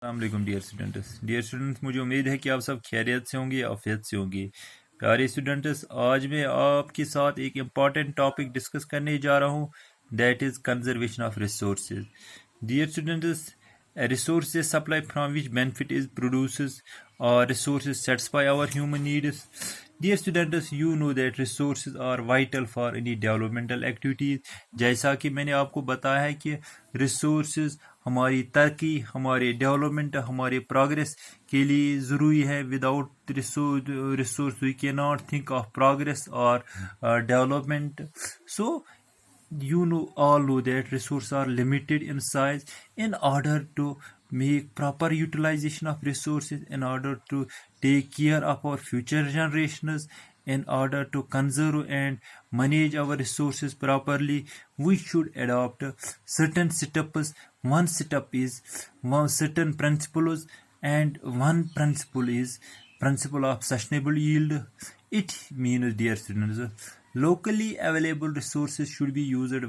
अस्सलाम dear students, मुझे उम्मीद है कि आप सब खैरियत से होंगे, आफियत से होंगे। प्यारे स्टूडेंट्स, आज मैं आपके साथ एक इम्पॉर्टेंट टॉपिक डिस्कस करने जा रहा हूँ, that is conservation of resources. Dear students, resources supply from which benefit is produces or resources satisfy our human needs. Dear students, you know that resources are vital for any developmental activities. जैसा कि मैंने आपको बताया है कि resources हमारी तरक्की, हमारे डेवलपमेंट, हमारे प्रोग्रेस के लिए ज़रूरी है. Without resource we can not think of progress और development. So you all know that resources are limited in size. In order to make proper utilization of resources, in order to take care of our future generations, in order to conserve and manage our resources properly, we should adopt certain steps. One step is certain principles, and one principle is principle of sustainable yield. It means, dear students, locally available resources should be used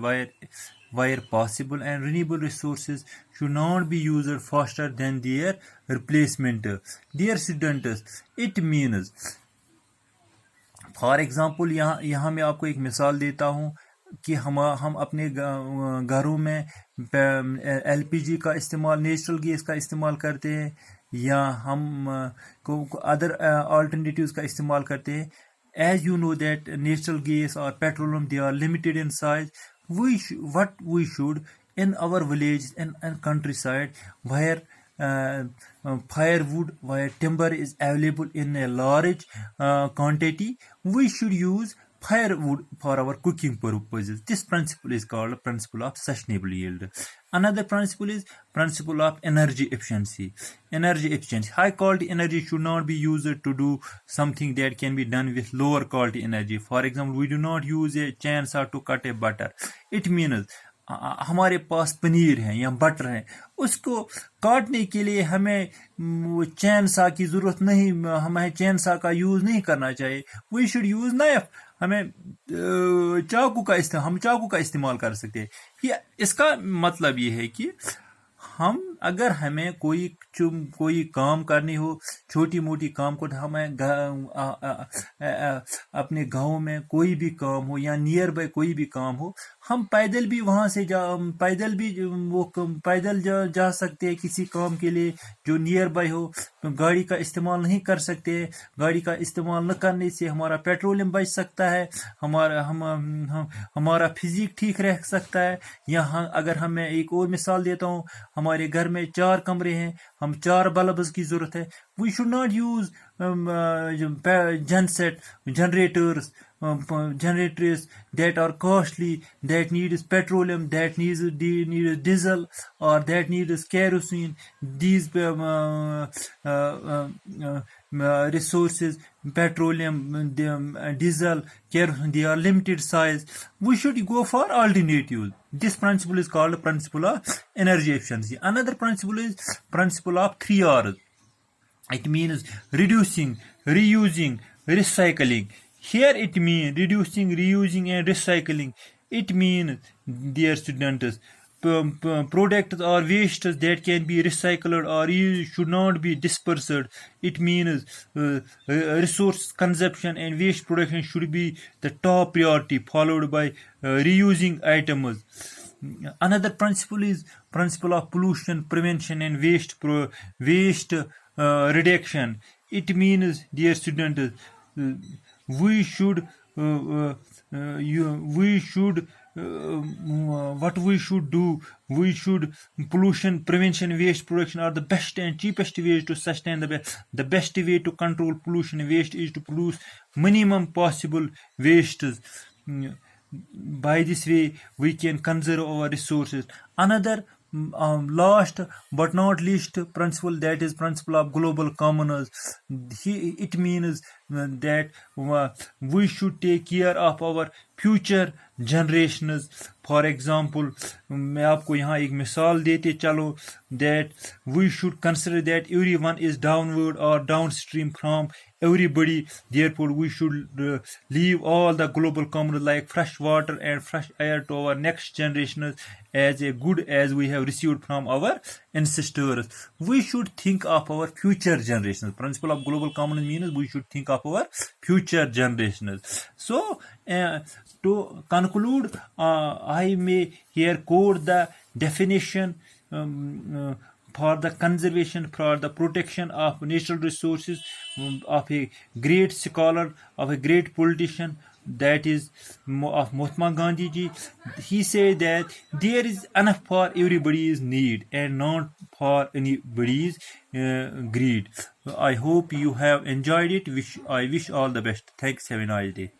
where possible, and renewable resources should not be used faster than their replacement. Dear students, it means, for example, यहाँ मैं आपको एक मिसाल देता हूँ कि हम अपने घरों में एलपीजी का इस्तेमाल, नेचुरल गैस का इस्तेमाल करते हैं, या हम अदर अल्टरनेटिव्स का इस्तेमाल करते हैं. As you know that natural gas or petroleum, they are limited in size. What we should in our village and countryside, where firewood, where timber is available in a large quantity, we should use firewood for our cooking purposes. This principle is called principle of sustainable yield. Another principle is principle of energy efficiency. Energy efficiency. High quality energy should not be used to do something that can be done with lower quality energy. For example, we do not use a chainsaw to cut a butter. It means हमारे पास पनीर है या butter है, उसको काटने के लिए हमें चैन सा की ज़रूरत नहीं, हमें चैन सा का यूज़ नहीं करना चाहिए. We should use knife. हमें हम चाकू का इस्तेमाल कर सकते हैं. इसका मतलब ये है कि अगर हमें कोई काम करनी हो, छोटी मोटी काम को, हमें अपने गांव में कोई भी काम हो या नियर बाय कोई भी काम हो, हम पैदल भी वहां से पैदल जा सकते हैं किसी काम के लिए जो नियर बाय हो. गाड़ी का इस्तेमाल नहीं कर सकते. गाड़ी का इस्तेमाल न करने से हमारा पेट्रोलियम बच सकता है, हमारा फिजिक ठीक रह सकता है. यहाँ अगर हमें एक और मिसाल देता हूँ, हमारे घर में 4 कमरे हैं, हम 4 बल्ब्स की जरूरत है. We should not use generators that are costly, that needs petroleum, that needs diesel, or that needs kerosene. These resources, petroleum, diesel, kerosene, they are limited size. We should go for alternatives. This principle is called principle of energy efficiency. Another principle is principle of 3 R's. It means reducing, reusing, recycling. Here it means reducing, reusing, and recycling. It means, dear students, products or wastes that can be recycled or used should not be dispersed. It means resource consumption and waste production should be the top priority, followed by reusing items. Another principle is principle of pollution prevention and waste reduction. It means, dear students, we should what we should do, pollution prevention, waste production are the best and cheapest ways to sustain the best way to control pollution and waste is to produce minimum possible wastes. By this way we can conserve our resources. Another last but not least principle, that is principle of global commons. It means that we should take care of our future generations. For example, मैं आपको यहाँ एक मिसाल देते चलो, that we should consider that everyone is downward or downstream from everybody. Therefore, we should leave all the global commons like fresh water and fresh air to our next generations as a good as we have received from our ancestors. We should think of our future generations. Principle of global commons means we should think of our future generations. So, to conclude, I may here quote the definition for the conservation, for the protection of natural resources of a great scholar, of a great politician, that is of Mahatma Gandhi ji. He said that there is enough for everybody's need and not for anybody's greed. I hope you have enjoyed it. I wish all the best. Thanks. Have a nice day.